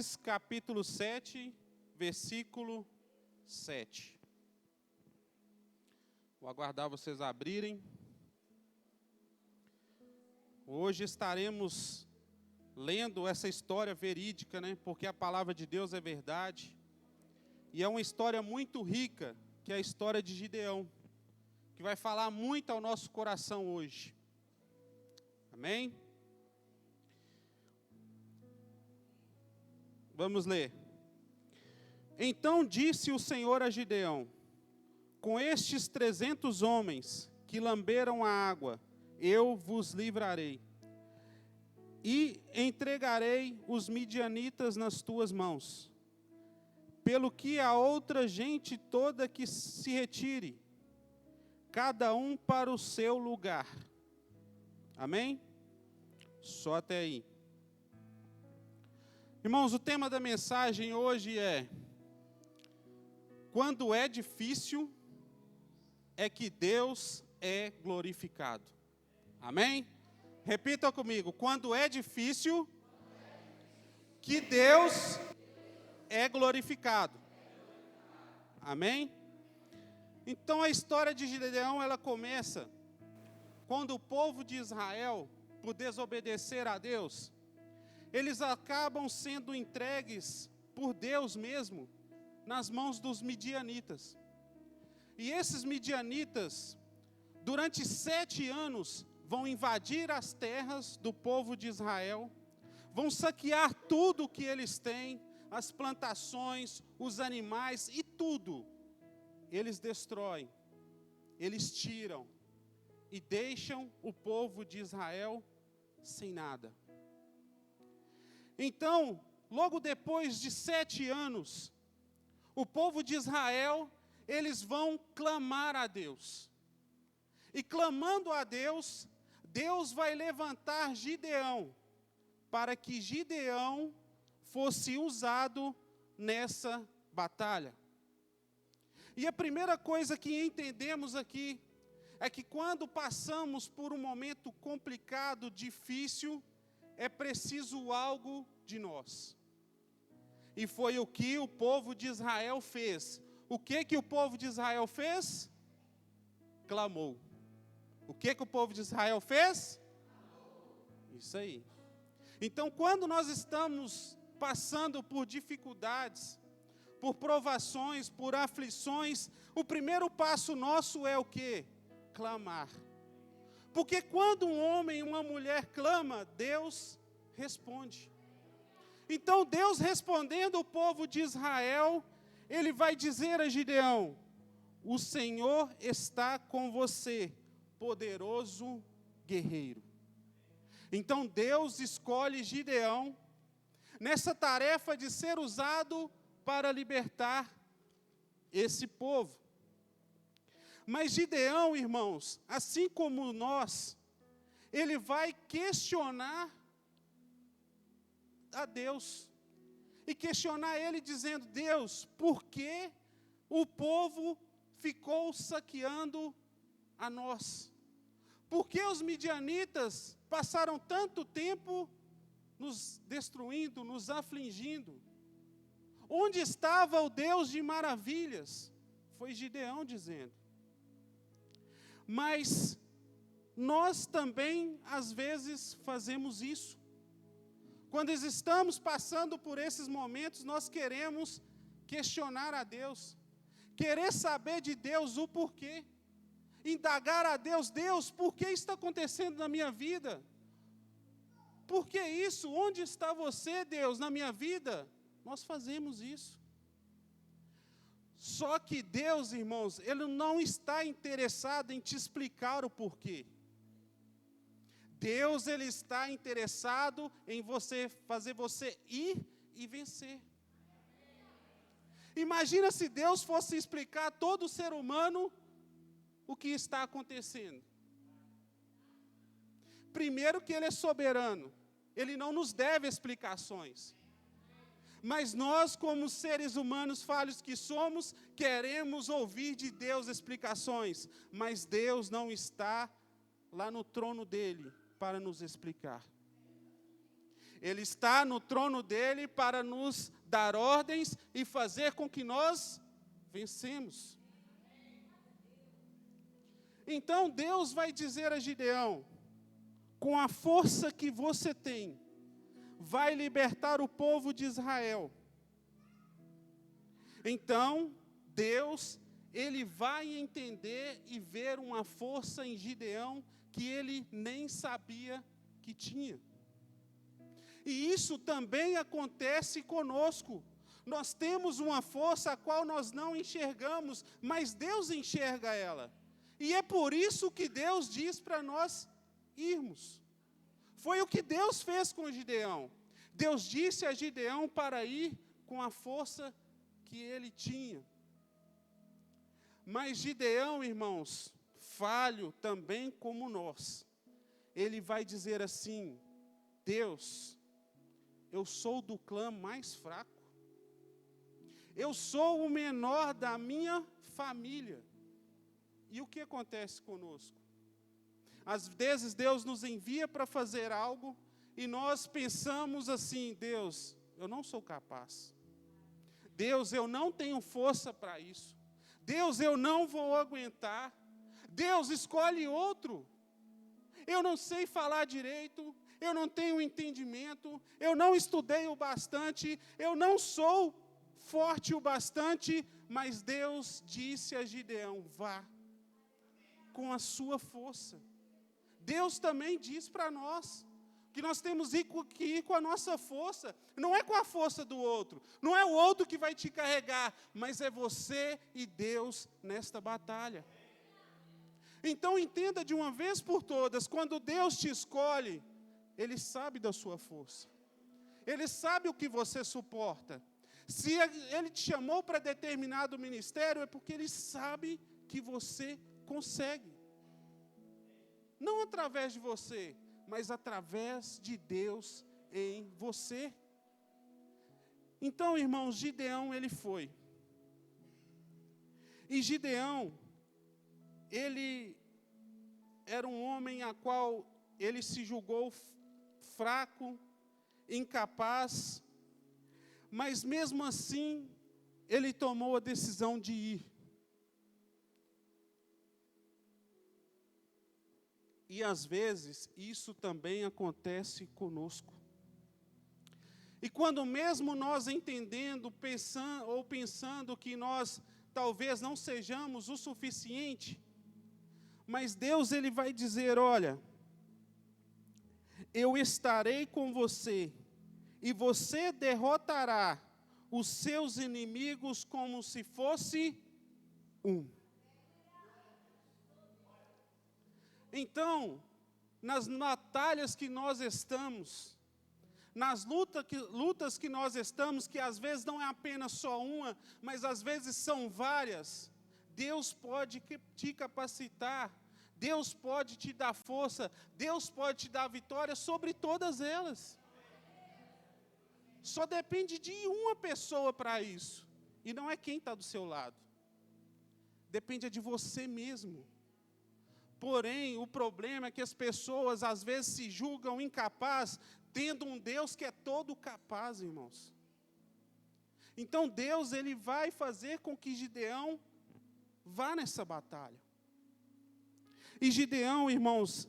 Juízes, capítulo 7, versículo 7. Vou aguardar vocês abrirem. Hoje estaremos lendo essa história verídica, né? Porque a palavra de Deus é verdade. E é uma história muito rica, que é a história de Gideão, que vai falar muito ao nosso coração hoje. Amém? Vamos ler. Então disse o Senhor a Gideão: com estes 300 homens que lamberam a água, eu vos livrarei, e entregarei os midianitas nas tuas mãos, pelo que a outra gente toda que se retire, cada um para o seu lugar. Amém? Só até aí. Irmãos, o tema da mensagem hoje é: quando é difícil, é que Deus é glorificado. Amém? Repita comigo: quando é difícil, que Deus é glorificado. Amém? Então a história de Gideão, ela começa quando o povo de Israel, por desobedecer a Deus, eles acabam sendo entregues por Deus mesmo nas mãos dos midianitas. E esses midianitas, durante 7 anos, vão invadir as terras do povo de Israel, vão saquear tudo o que eles têm, as plantações, os animais e tudo. Eles destroem, eles tiram e deixam o povo de Israel sem nada. Então, logo depois de 7 anos, o povo de Israel, eles vão clamar a Deus. E clamando a Deus, Deus vai levantar Gideão, para que Gideão fosse usado nessa batalha. E a primeira coisa que entendemos aqui, é que quando passamos por um momento complicado, difícil, é preciso algo de nós. E foi o que o povo de Israel fez. O que o povo de Israel fez? Clamou. O que o povo de Israel fez? Isso aí. Então, quando nós estamos passando por dificuldades, por provações, por aflições, o primeiro passo nosso é o quê? Clamar. Porque quando um homem e uma mulher clama, Deus responde. Então Deus respondendo o povo de Israel, Ele vai dizer a Gideão: o Senhor está com você, poderoso guerreiro. Então Deus escolhe Gideão nessa tarefa de ser usado para libertar esse povo. Mas Gideão, irmãos, assim como nós, ele vai questionar a Deus. E questionar ele dizendo: Deus, por que o povo ficou saqueando a nós? Por que os midianitas passaram tanto tempo nos destruindo, nos afligindo? Onde estava o Deus de maravilhas? Foi Gideão dizendo. Mas nós também, às vezes, fazemos isso. Quando estamos passando por esses momentos, nós queremos questionar a Deus, querer saber de Deus o porquê, indagar a Deus: Deus, por que está acontecendo na minha vida? Por que isso? Onde está você, Deus, na minha vida? Nós fazemos isso. Só que Deus, irmãos, Ele não está interessado em te explicar o porquê. Deus, Ele está interessado em fazer você ir e vencer. Imagina se Deus fosse explicar a todo ser humano o que está acontecendo. Primeiro que Ele é soberano, Ele não nos deve explicações. Mas nós, como seres humanos falhos que somos, queremos ouvir de Deus explicações. Mas Deus não está lá no trono dele para nos explicar. Ele está no trono dele para nos dar ordens e fazer com que nós vencemos. Então Deus vai dizer a Gideão: com a força que você tem, vai libertar o povo de Israel. Então, Deus, ele vai entender e ver uma força em Gideão que ele nem sabia que tinha. E isso também acontece conosco. Nós temos uma força a qual nós não enxergamos, mas Deus enxerga ela. E é por isso que Deus diz para nós irmos. Foi o que Deus fez com Gideão. Deus disse a Gideão para ir com a força que ele tinha. Mas Gideão, irmãos, falho também como nós, ele vai dizer assim: Deus, eu sou do clã mais fraco. Eu sou o menor da minha família. E o que acontece conosco? Às vezes Deus nos envia para fazer algo e nós pensamos assim: Deus, eu não sou capaz. Deus, eu não tenho força para isso. Deus, eu não vou aguentar. Deus, escolhe outro. Eu não sei falar direito, eu não tenho entendimento, eu não estudei o bastante, eu não sou forte o bastante, mas Deus disse a Gideão: vá com a sua força. Deus também diz para nós que nós temos que ir com a nossa força, não é com a força do outro, não é o outro que vai te carregar, mas é você e Deus nesta batalha. Então entenda de uma vez por todas, quando Deus te escolhe, Ele sabe da sua força, Ele sabe o que você suporta. Se Ele te chamou para determinado ministério, é porque Ele sabe que você consegue. Não através de você, mas através de Deus em você. Então, irmãos, Gideão, ele foi. E Gideão, ele era um homem a qual ele se julgou fraco, incapaz, mas mesmo assim, ele tomou a decisão de ir. E às vezes, isso também acontece conosco. E quando mesmo nós entendendo, pensando que nós talvez não sejamos o suficiente, mas Deus, Ele vai dizer: olha, eu estarei com você, e você derrotará os seus inimigos como se fosse um. Então, nas batalhas que nós estamos, nas lutas que nós estamos, que às vezes não é apenas só uma, mas às vezes são várias, Deus pode te capacitar, Deus pode te dar força, Deus pode te dar vitória sobre todas elas. Só depende de uma pessoa para isso, e não é quem está do seu lado, depende de você mesmo. Porém, o problema é que as pessoas às vezes se julgam incapazes, tendo um Deus que é todo capaz, irmãos. Então Deus, Ele vai fazer com que Gideão vá nessa batalha. E Gideão, irmãos,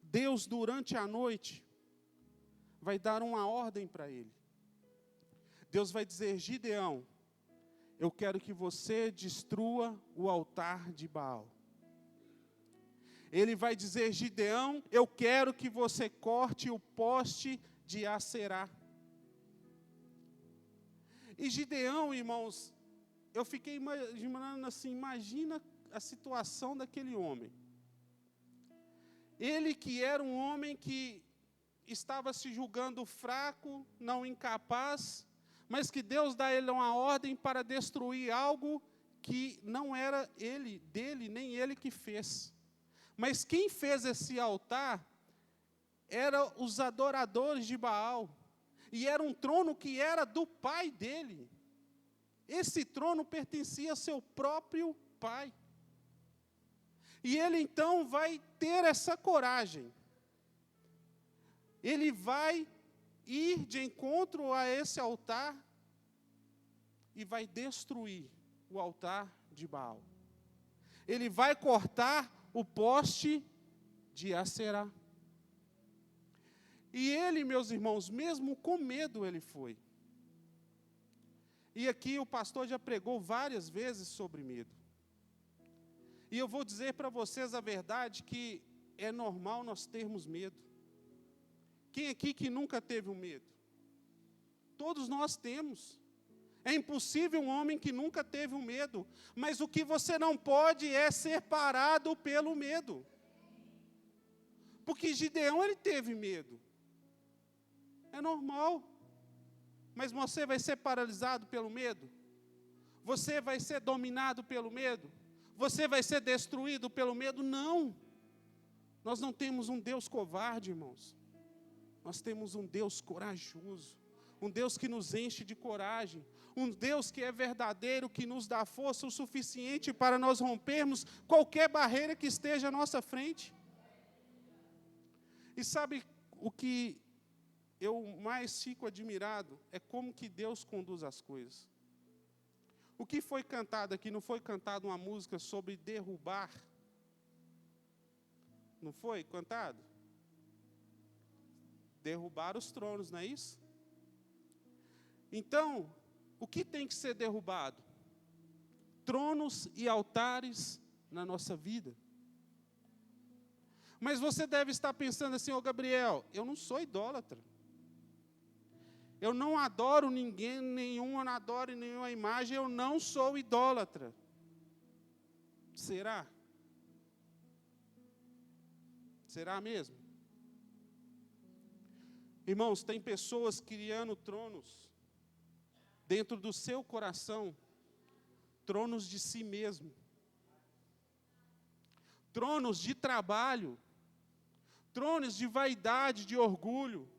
Deus durante a noite vai dar uma ordem para ele. Deus vai dizer: Gideão, eu quero que você destrua o altar de Baal. Ele vai dizer: Gideão, eu quero que você corte o poste de Acerá. E Gideão, irmãos, eu fiquei imaginando assim, imagina a situação daquele homem. Ele que era um homem que estava se julgando fraco, não incapaz, mas que Deus dá a ele uma ordem para destruir algo que não era dele, nem ele que fez. Mas quem fez esse altar eram os adoradores de Baal. E era um trono que era do pai dele. Esse trono pertencia ao seu próprio pai. E ele então vai ter essa coragem. Ele vai ir de encontro a esse altar e vai destruir o altar de Baal. Ele vai cortar o poste de Aserá. E ele, meus irmãos, mesmo com medo ele foi. E aqui o pastor já pregou várias vezes sobre medo. E eu vou dizer para vocês a verdade que é normal nós termos medo. Quem aqui que nunca teve um medo? Todos nós temos. É impossível um homem que nunca teve um medo. Mas o que você não pode é ser parado pelo medo. Porque Gideão, ele teve medo. É normal. Mas você vai ser paralisado pelo medo? Você vai ser dominado pelo medo? Você vai ser destruído pelo medo? Não. Nós não temos um Deus covarde, irmãos. Nós temos um Deus corajoso. Um Deus que nos enche de coragem. Um Deus que é verdadeiro, que nos dá força o suficiente para nós rompermos qualquer barreira que esteja à nossa frente. E sabe o que eu mais fico admirado? É como que Deus conduz as coisas. O que foi cantado aqui, não foi cantado uma música sobre derrubar? Não foi cantado? Derrubar os tronos, não é isso? Então, o que tem que ser derrubado? Tronos e altares na nossa vida. Mas você deve estar pensando assim, Gabriel, eu não sou idólatra. Eu não adoro ninguém, eu não adoro nenhuma imagem, eu não sou idólatra. Será? Será mesmo? Irmãos, tem pessoas criando tronos dentro do seu coração, tronos de si mesmo, tronos de trabalho, tronos de vaidade, de orgulho,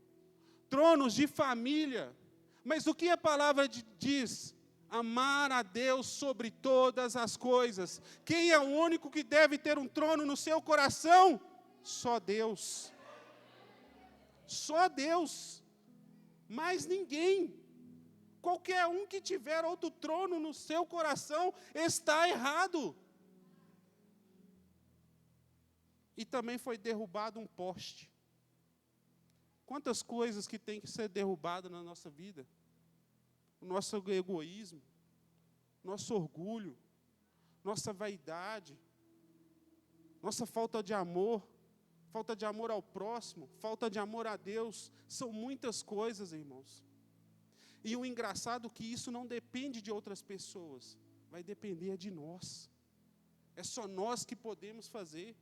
tronos de família. Mas o que a palavra diz? Amar a Deus sobre todas as coisas. Quem é o único que deve ter um trono no seu coração? Só Deus. Só Deus. Mais ninguém. Qualquer um que tiver outro trono no seu coração está errado. E também foi derrubado um poste. Quantas coisas que tem que ser derrubadas na nossa vida? O nosso egoísmo, nosso orgulho, nossa vaidade, nossa falta de amor ao próximo, falta de amor a Deus. São muitas coisas, irmãos. E o engraçado é que isso não depende de outras pessoas, vai depender de nós. É só nós que podemos fazer.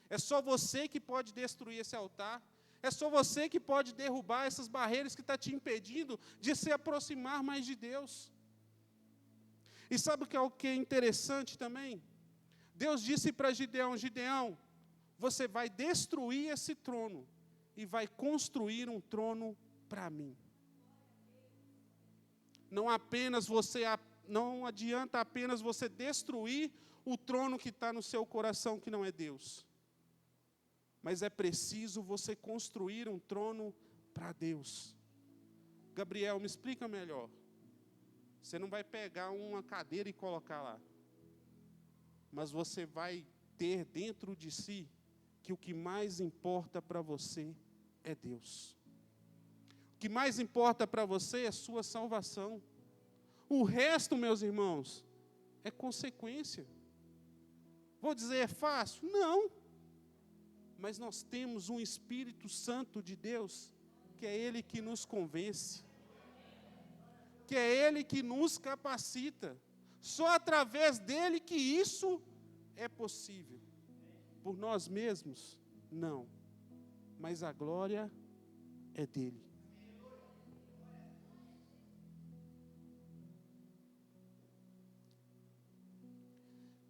É só você que pode destruir esse altar. É só você que pode derrubar essas barreiras que estão te impedindo de se aproximar mais de Deus. E sabe o que é interessante também? Deus disse para Gideão, Gideão, você vai destruir esse trono e vai construir um trono para mim. Não adianta apenas você destruir o trono que está no seu coração, que não é Deus. Mas é preciso você construir um trono para Deus. Gabriel, me explica melhor. Você não vai pegar uma cadeira e colocar lá. Mas você vai ter dentro de si que o que mais importa para você é Deus. O que mais importa para você é a sua salvação. O resto, meus irmãos, é consequência. Vou dizer, é fácil? Não. Mas nós temos um Espírito Santo de Deus, que é Ele que nos convence, que é Ele que nos capacita. Só através dEle que isso é possível. Por nós mesmos, não. Mas a glória é dEle.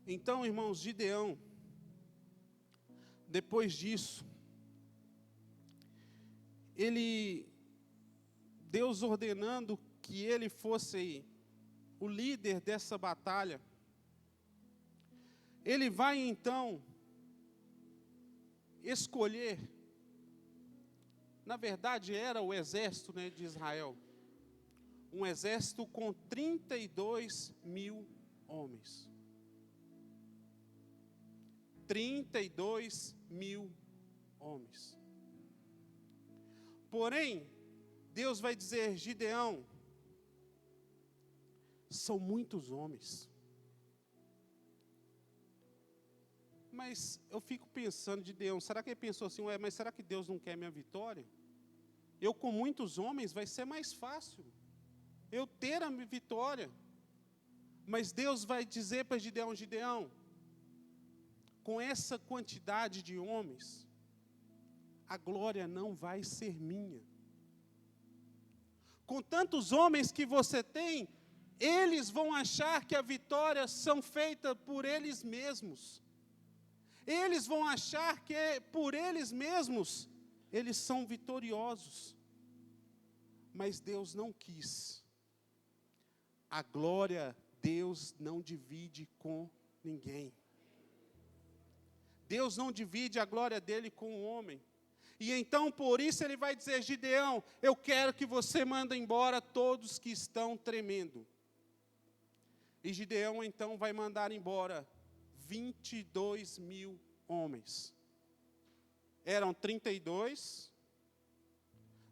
Então, irmãos, Gideão, depois disso, Deus ordenando que ele fosse o líder dessa batalha, ele vai então escolher na verdade era o exército, né, de Israel. Um exército com 32 mil homens. 32 mil homens. Porém, Deus vai dizer, Gideão, são muitos homens. Mas eu fico pensando, Gideão, será que ele pensou assim, mas será que Deus não quer minha vitória? Eu com muitos homens vai ser mais fácil eu ter a minha vitória. Mas Deus vai dizer para Gideão, Gideão, com essa quantidade de homens, a glória não vai ser minha. Com tantos homens que você tem, eles vão achar que a vitória são feita por eles mesmos. Eles vão achar que por eles mesmos, eles são vitoriosos. Mas Deus não quis. A glória, Deus não divide com ninguém. Deus não divide a glória dele com o homem. E então, por isso, ele vai dizer, Gideão, eu quero que você mande embora todos que estão tremendo. E Gideão, então, vai mandar embora 22 mil homens. Eram 32.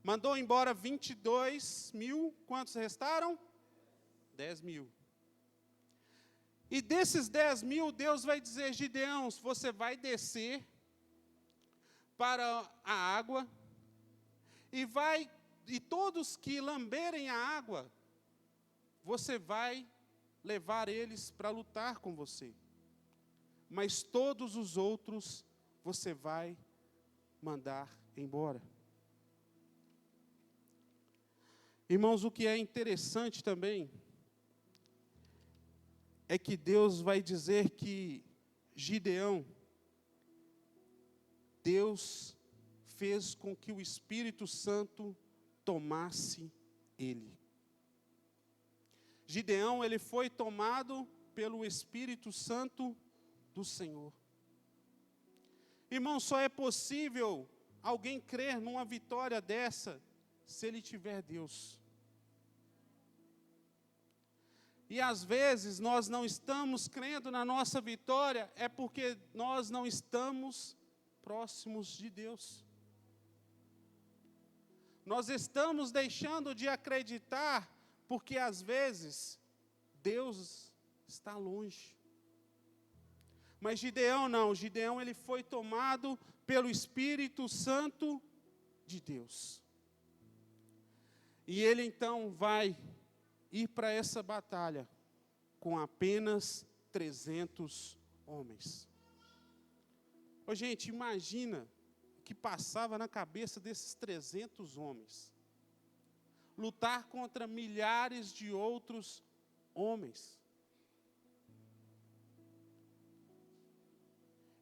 Mandou embora 22 mil. Quantos restaram? 10 mil. E desses 10 mil, Deus vai dizer, Gideão, você vai descer para a água, e todos que lamberem a água, você vai levar eles para lutar com você. Mas todos os outros, você vai mandar embora. Irmãos, o que é interessante também, é que Deus vai dizer que Gideão, Deus fez com que o Espírito Santo tomasse ele. Gideão, ele foi tomado pelo Espírito Santo do Senhor. Irmão, só é possível alguém crer numa vitória dessa, se ele tiver Deus. E às vezes nós não estamos crendo na nossa vitória, é porque nós não estamos próximos de Deus. Nós estamos deixando de acreditar, porque às vezes Deus está longe. Mas Gideão não, Gideão ele foi tomado pelo Espírito Santo de Deus. E ele então vai ir para essa batalha com apenas 300 homens. Ô, gente, imagina o que passava na cabeça desses 300 homens. Lutar contra milhares de outros homens.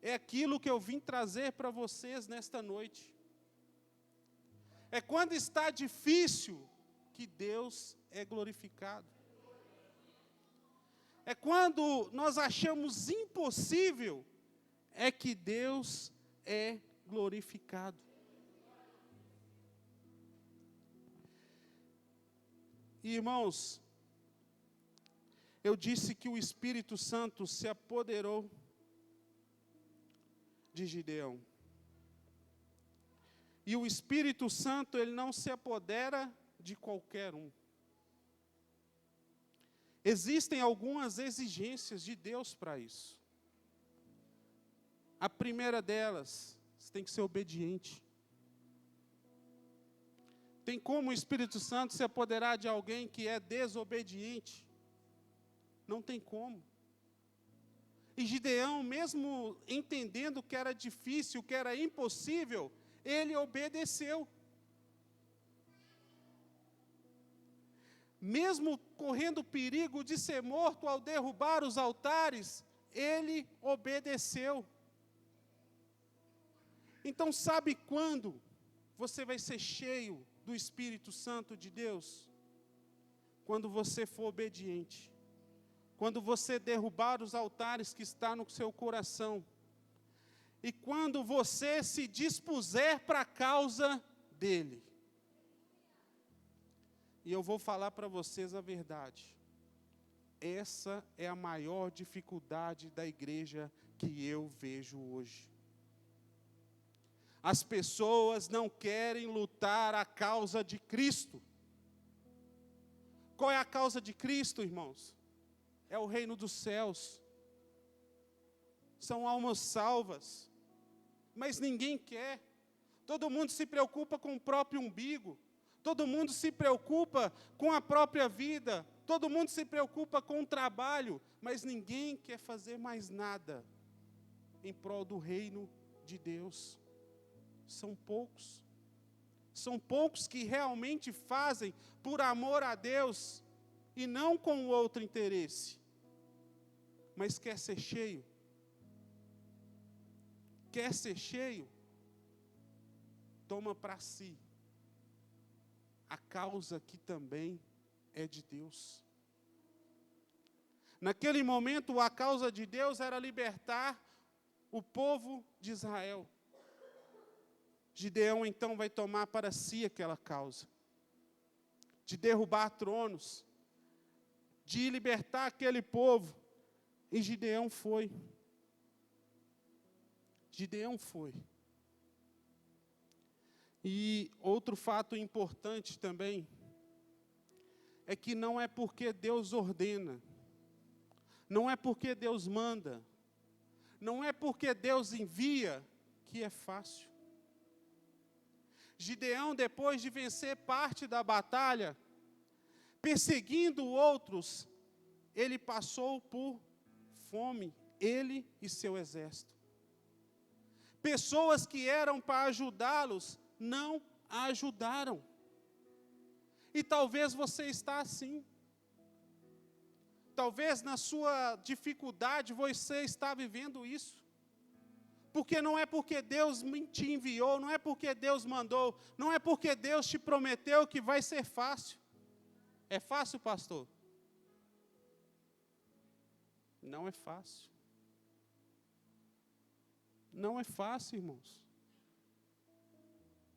É aquilo que eu vim trazer para vocês nesta noite. É quando está difícil que Deus é glorificado. É quando nós achamos impossível, é que Deus é glorificado. Irmãos, eu disse que o Espírito Santo se apoderou de Gideão. E o Espírito Santo, ele não se apodera de qualquer um. Existem algumas exigências de Deus para isso. A primeira delas, você tem que ser obediente. Tem como o Espírito Santo se apoderar de alguém que é desobediente? Não tem como. E Gideão, mesmo entendendo que era difícil, que era impossível, ele obedeceu. Mesmo correndo perigo de ser morto ao derrubar os altares, ele obedeceu. Então, sabe quando você vai ser cheio do Espírito Santo de Deus? Quando você for obediente. Quando você derrubar os altares que estão no seu coração. E quando você se dispuser para a causa dele. E eu vou falar para vocês a verdade. Essa é a maior dificuldade da igreja que eu vejo hoje. As pessoas não querem lutar a causa de Cristo. Qual é a causa de Cristo, irmãos? É o reino dos céus. São almas salvas. Mas ninguém quer. Todo mundo se preocupa com o próprio umbigo. Todo mundo se preocupa com a própria vida. Todo mundo se preocupa com o trabalho. Mas ninguém quer fazer mais nada em prol do reino de Deus. São poucos. São poucos que realmente fazem por amor a Deus e não com outro interesse. Mas quer ser cheio? Quer ser cheio? Toma para si a causa que também é de Deus. Naquele momento, a causa de Deus era libertar o povo de Israel. Gideão, então, vai tomar para si aquela causa, de derrubar tronos, de libertar aquele povo. E Gideão foi. Gideão foi. E outro fato importante também, é que não é porque Deus ordena, não é porque Deus manda, não é porque Deus envia, que é fácil. Gideão, depois de vencer parte da batalha, perseguindo outros, ele passou por fome, ele e seu exército. Pessoas que eram para ajudá-los, não a ajudaram. E talvez você está assim. Talvez na sua dificuldade você está vivendo isso. Porque não é porque Deus te enviou, não é porque Deus mandou, não é porque Deus te prometeu que vai ser fácil. É fácil, pastor? Não é fácil. Não é fácil, irmãos.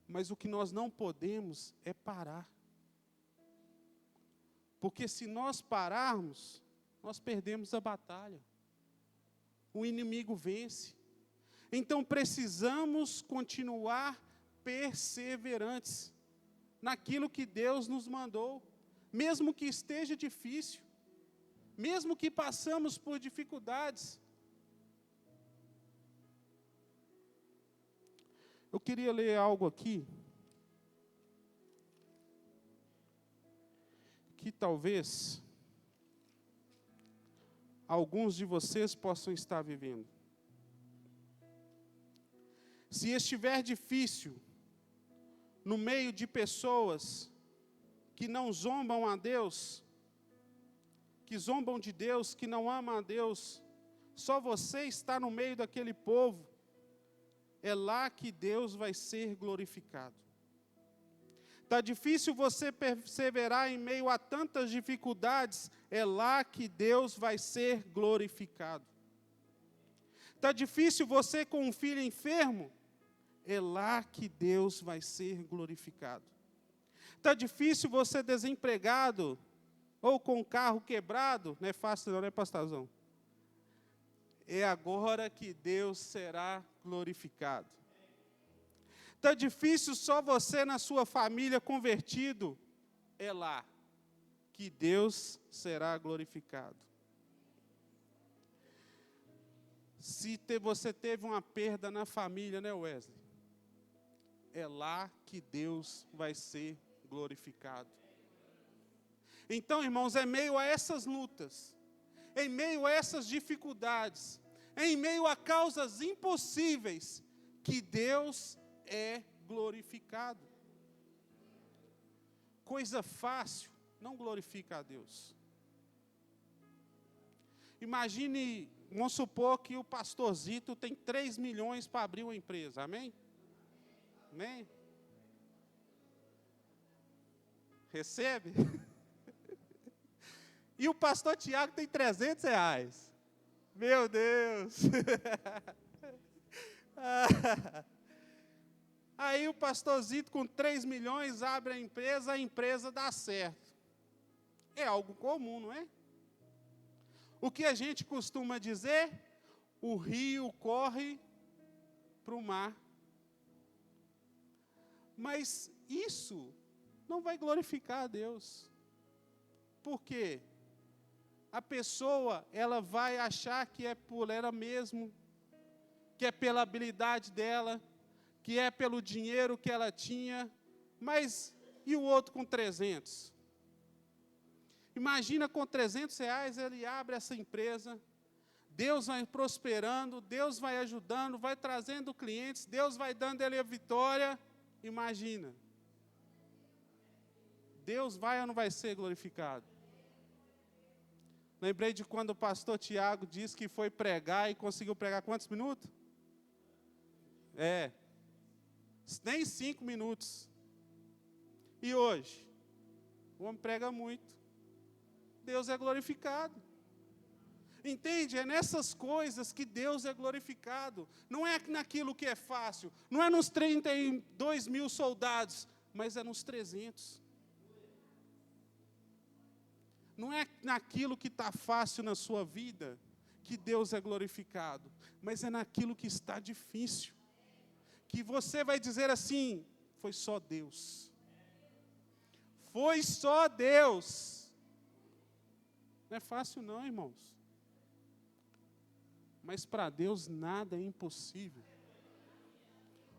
Mas o que nós não podemos é parar. Porque se nós pararmos, nós perdemos a batalha. O inimigo vence. Então precisamos continuar perseverantes naquilo que Deus nos mandou, mesmo que esteja difícil, mesmo que passamos por dificuldades. Eu queria ler algo aqui, que talvez alguns de vocês possam estar vivendo. Se estiver difícil, no meio de pessoas que não zombam a Deus, que zombam de Deus, que não amam a Deus, só você está no meio daquele povo, é lá que Deus vai ser glorificado. Está difícil você perseverar em meio a tantas dificuldades, é lá que Deus vai ser glorificado. Está difícil você com um filho enfermo, é lá que Deus vai ser glorificado. Está difícil você desempregado, ou com o carro quebrado, não é fácil não, né, pastorzão? É agora que Deus será glorificado. Está difícil só você na sua família convertido, é lá que Deus será glorificado. Se você teve uma perda na família, né, Wesley? É lá que Deus vai ser glorificado. Então, irmãos, em meio a essas lutas, em meio a essas dificuldades, em meio a causas impossíveis, que Deus é glorificado. Coisa fácil não glorifica a Deus. Imagine, vamos supor que o pastorzito tem 3 milhões para abrir uma empresa, amém? Amém? Recebe? E o pastor Tiago tem R$300. Meu Deus! Aí o pastorzito com 3 milhões abre a empresa dá certo. É algo comum, não é? O que a gente costuma dizer? O rio corre para o mar. Mas isso não vai glorificar a Deus. Por quê? A pessoa, ela vai achar que é por ela mesma, que é pela habilidade dela, que é pelo dinheiro que ela tinha, mas e o outro com 300? Imagina com 300 reais ele abre essa empresa, Deus vai prosperando, Deus vai ajudando, vai trazendo clientes, Deus vai dando ele a vitória. Imagina. Deus vai ou não vai ser glorificado? Lembrei de quando o pastor Tiago disse que foi pregar e conseguiu pregar quantos minutos? Nem 5 minutos. E hoje? O homem prega muito. Deus é glorificado. Entende? É nessas coisas que Deus é glorificado. Não é naquilo que é fácil. Não é nos 32 mil soldados, mas é nos 300. Não é naquilo que está fácil na sua vida que Deus é glorificado, mas é naquilo que está difícil. Que você vai dizer assim, foi só Deus. Foi só Deus. Não é fácil não, irmãos. Mas para Deus nada é impossível.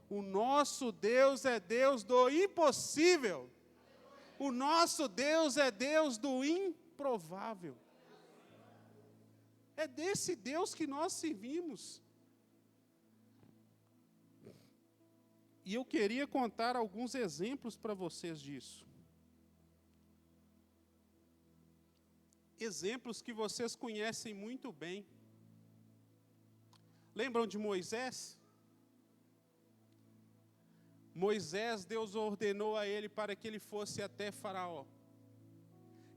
O nosso Deus é Deus do impossível. O nosso Deus é Deus do improvável. É desse Deus que nós servimos. E eu queria contar alguns exemplos para vocês disso. Exemplos que vocês conhecem muito bem. Lembram de Moisés? Moisés, Deus ordenou a ele para que ele fosse até Faraó.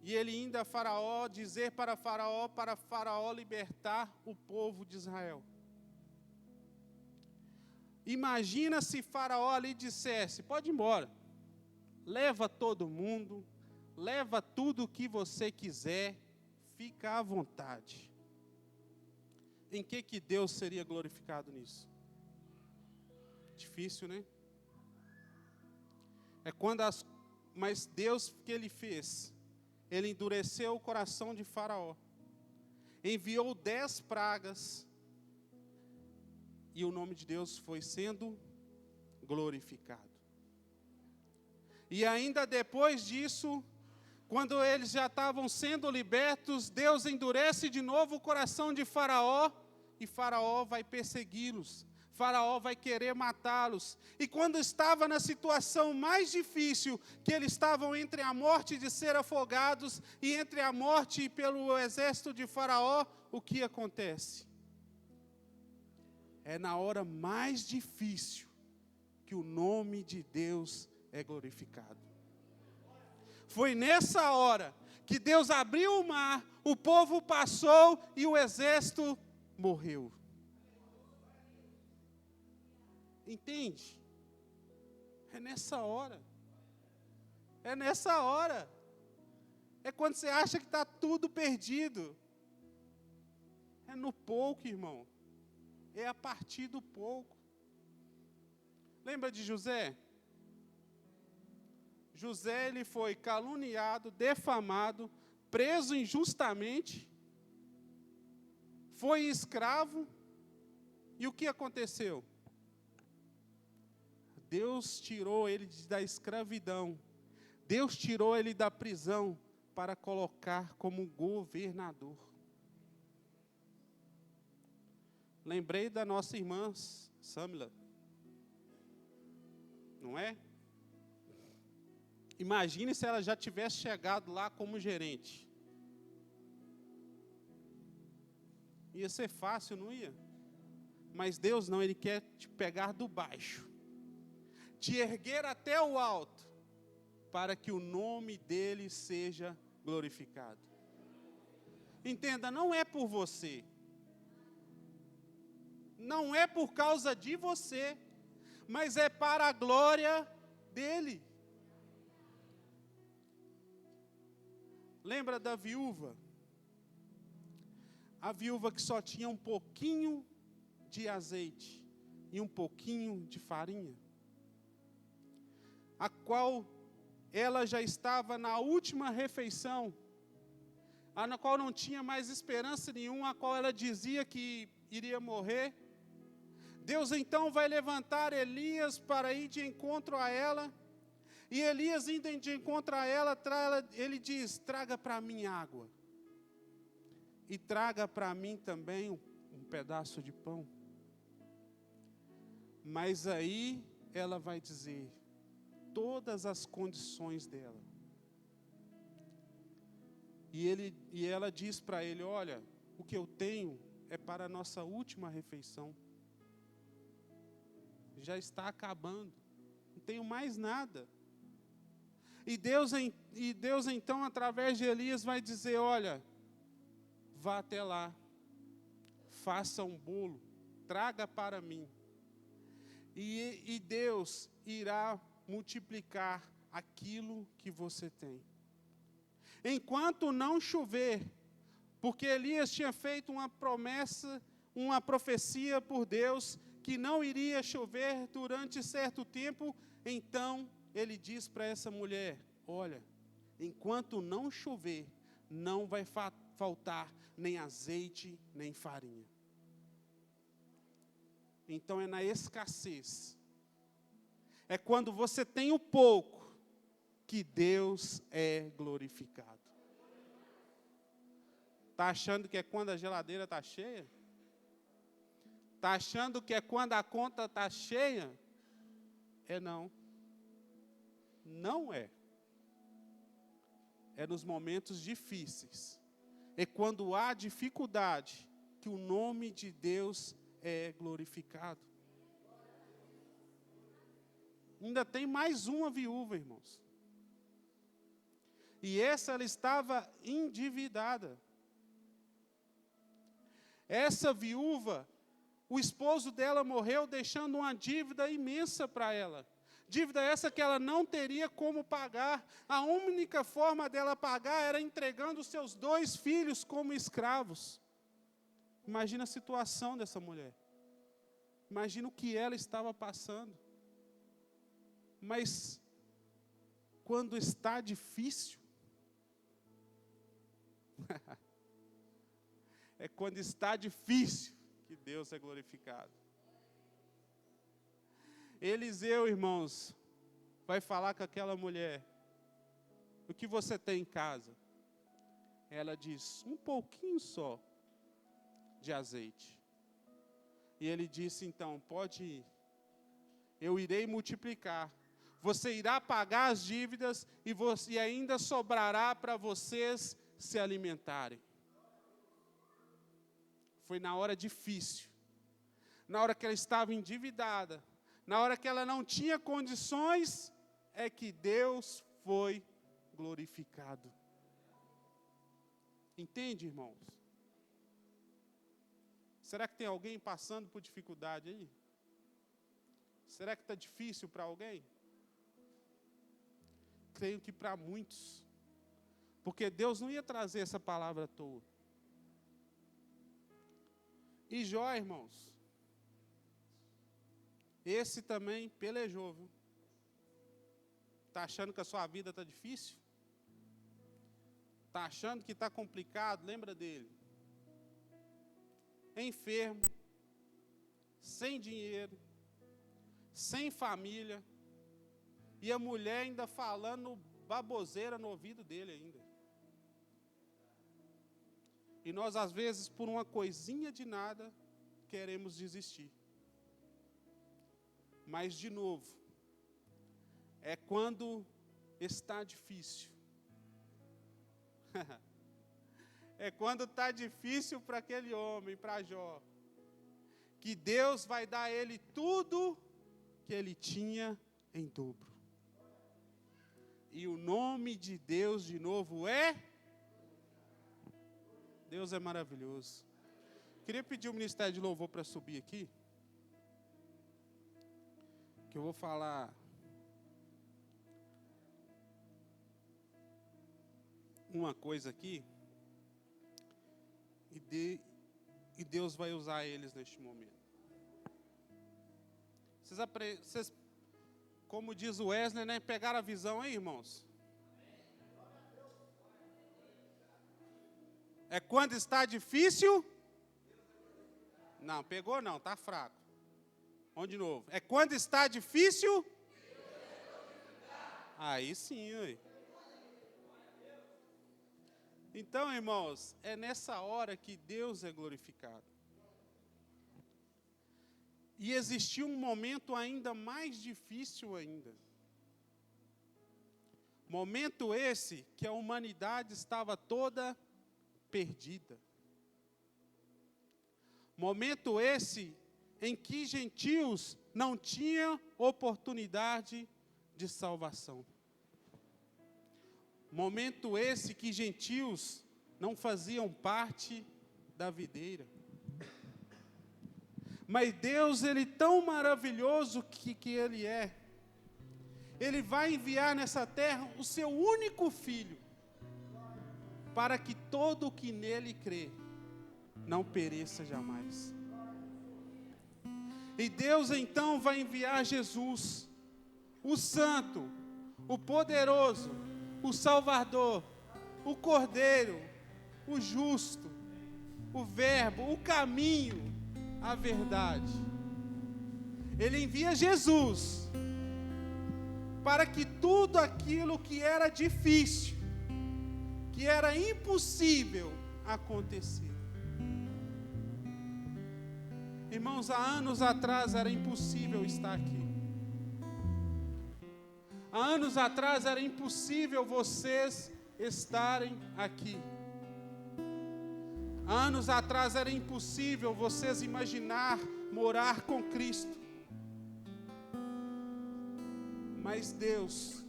E ele indo a Faraó, dizer para Faraó libertar o povo de Israel. Imagina se Faraó ali dissesse, pode ir embora, leva todo mundo, leva tudo o que você quiser, fica à vontade. Em que Deus seria glorificado nisso? Difícil, né? Mas Deus, o que Ele fez? Ele endureceu o coração de Faraó, enviou 10 pragas, e o nome de Deus foi sendo glorificado. E ainda depois disso, quando eles já estavam sendo libertos, Deus endurece de novo o coração de Faraó, e Faraó vai persegui-los. Faraó vai querer matá-los. E quando estava na situação mais difícil, que eles estavam entre a morte de ser afogados e entre a morte pelo exército de Faraó, o que acontece? É na hora mais difícil que o nome de Deus é glorificado. Foi nessa hora que Deus abriu o mar, o povo passou e o exército morreu. Entende? É nessa hora. É nessa hora. É quando você acha que está tudo perdido. É no pouco, irmão. É a partir do pouco. Lembra de José? José, ele foi caluniado, defamado, preso injustamente, foi escravo, e o que aconteceu? Deus tirou ele da escravidão, Deus tirou ele da prisão para colocar como governador. Lembrei da nossa irmã Samila, não é? Imagine se ela já tivesse chegado lá como gerente. Ia ser fácil, não ia? Mas Deus não, Ele quer te pegar do baixo, te erguer até o alto, para que o nome dEle seja glorificado. Entenda, não é por você, não é por causa de você, mas é para a glória dele. Lembra da viúva? A viúva que só tinha um pouquinho de azeite e um pouquinho de farinha, a qual ela já estava na última refeição, na qual não tinha mais esperança nenhuma, a qual ela dizia que iria morrer. Deus então vai levantar Elias para ir de encontro a ela, e Elias indo de encontro a ela, ele diz: traga para mim água, e traga para mim também um pedaço de pão. Mas aí ela vai dizer todas as condições dela. E ela diz para ele: olha, o que eu tenho é para a nossa última refeição. Já está acabando, não tenho mais nada. E Deus então, através de Elias, vai dizer: olha, vá até lá, faça um bolo, traga para mim. E Deus irá multiplicar aquilo que você tem. Enquanto não chover, porque Elias tinha feito uma promessa, uma profecia por Deus, que não iria chover durante certo tempo, então ele diz para essa mulher: olha, enquanto não chover, não vai faltar nem azeite, nem farinha. Então é na escassez, é quando você tem o pouco, que Deus é glorificado. Está achando que é quando a geladeira está cheia? Está achando que é quando a conta está cheia? É não. Não é. É nos momentos difíceis. É quando há dificuldade que o nome de Deus é glorificado. Ainda tem mais uma viúva, irmãos. E ela estava endividada. Essa viúva, o esposo dela morreu deixando uma dívida imensa para ela. Dívida essa que ela não teria como pagar. A única forma dela pagar era entregando os seus 2 filhos como escravos. Imagina a situação dessa mulher. Imagina o que ela estava passando. Mas, quando está difícil, é quando está difícil que Deus é glorificado. Eliseu, irmãos, vai falar com aquela mulher: o que você tem em casa? Ela diz: um pouquinho só de azeite. E ele disse: então, pode ir, eu irei multiplicar. Você irá pagar as dívidas e ainda sobrará para vocês se alimentarem. Foi na hora difícil, na hora que ela estava endividada, na hora que ela não tinha condições, é que Deus foi glorificado. Entende, irmãos? Será que tem alguém passando por dificuldade aí? Será que está difícil para alguém? Creio que para muitos. Porque Deus não ia trazer essa palavra à toa. E Jó, irmãos, esse também pelejou, viu? Está achando que a sua vida está difícil? Está achando que está complicado? Lembra dele. Enfermo, sem dinheiro, sem família, e a mulher ainda falando baboseira no ouvido dele ainda. E nós, às vezes, por uma coisinha de nada, queremos desistir. Mas, de novo, é quando está difícil. É quando está difícil para aquele homem, para Jó, que Deus vai dar a ele tudo que ele tinha em dobro. E o nome de Deus, de novo, é... Deus é maravilhoso. Queria pedir o ministério de louvor para subir aqui. que eu vou falar uma coisa aqui, e Deus vai usar eles neste momento. Vocês, como diz o Wesley, né, pegaram a visão aí, irmãos? É quando está difícil? Não, pegou não, está fraco. Vamos de novo. É quando está difícil? Aí sim, aí. Então, irmãos, é nessa hora que Deus é glorificado. E existiu um momento ainda mais difícil ainda. Momento esse que a humanidade estava toda perdida. Momento esse em que gentios não tinham oportunidade de salvação. Momento esse que gentios não faziam parte da videira. Mas Deus, Ele tão maravilhoso que Ele é, Ele vai enviar nessa terra o seu único Filho, para que todo o que nele crê, não pereça jamais. E Deus então vai enviar Jesus, o Santo, o Poderoso, o Salvador, o Cordeiro, o Justo, o Verbo, o Caminho, a Verdade. Ele envia Jesus para que tudo aquilo que era difícil, que era impossível acontecer. Irmãos, há anos atrás era impossível estar aqui. Há anos atrás era impossível vocês estarem aqui. Há anos atrás era impossível vocês imaginar morar com Cristo. Mas Deus,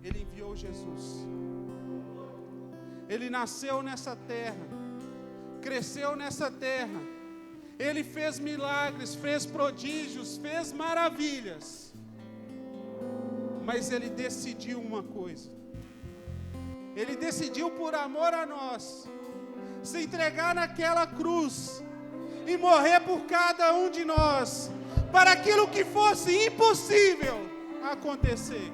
Ele enviou Jesus. Ele nasceu nessa terra, cresceu nessa terra. Ele fez milagres, fez prodígios, fez maravilhas. Mas Ele decidiu uma coisa. Ele decidiu por amor a nós, se entregar naquela cruz e morrer por cada um de nós, para aquilo que fosse impossível acontecer.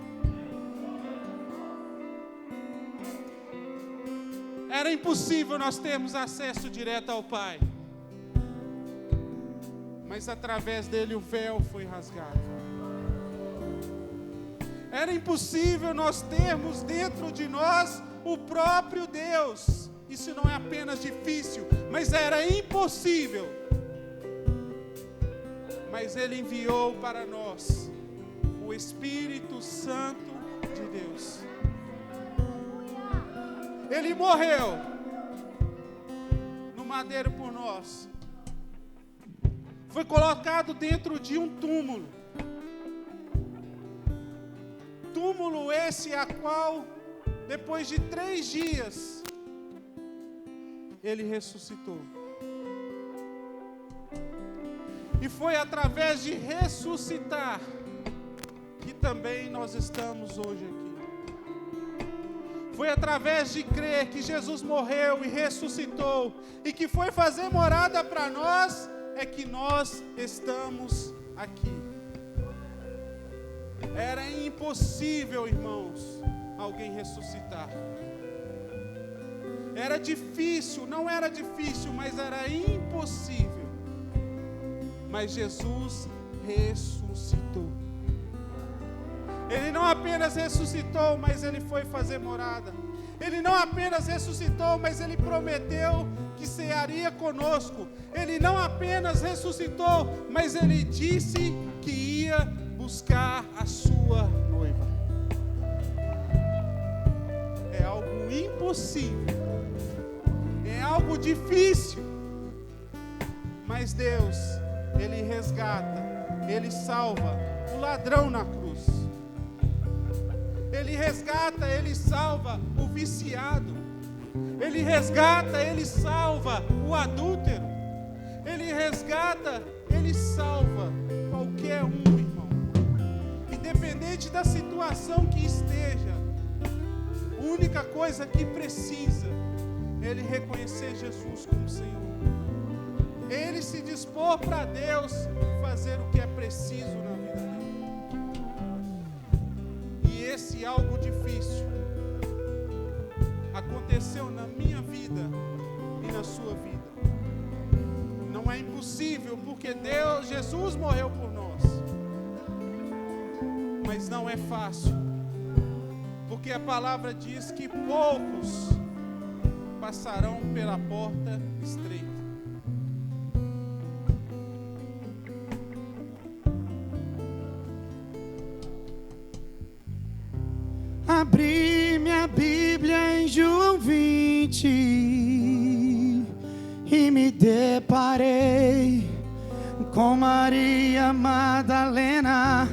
Era impossível nós termos acesso direto ao Pai. Mas através dele o véu foi rasgado. Era impossível nós termos dentro de nós o próprio Deus. Isso não é apenas difícil, mas era impossível. Mas Ele enviou para nós o Espírito Santo de Deus. Ele morreu no madeiro por nós. Foi colocado dentro de um túmulo. Túmulo esse a qual, depois de 3 dias, Ele ressuscitou. E foi através de ressuscitar que também nós estamos hoje aqui. Foi através de crer que Jesus morreu e ressuscitou, e que foi fazer morada para nós, é que nós estamos aqui. Era impossível, irmãos, alguém ressuscitar. Era difícil, não era difícil, mas era impossível. Mas Jesus ressuscitou. Ele não apenas ressuscitou, mas Ele foi fazer morada. Ele não apenas ressuscitou, mas Ele prometeu que cearia conosco. Ele não apenas ressuscitou, mas Ele disse que ia buscar a sua noiva. É algo impossível. É algo difícil. Mas Deus, Ele resgata, Ele salva o ladrão na cruz. Ele resgata, Ele salva o viciado. Ele resgata, Ele salva o adúltero. Ele resgata, Ele salva qualquer um, irmão. independente da situação que esteja, a única coisa que precisa é ele reconhecer Jesus como Senhor. Ele se dispor para Deus fazer o que é preciso na vida dele. E esse algo difícil aconteceu na minha vida e na sua vida. Não é impossível, porque Jesus morreu por nós. Mas não é fácil, porque a palavra diz que poucos passarão pela porta estreita. Abri minha Bíblia em João 20 e me deparei com Maria Madalena.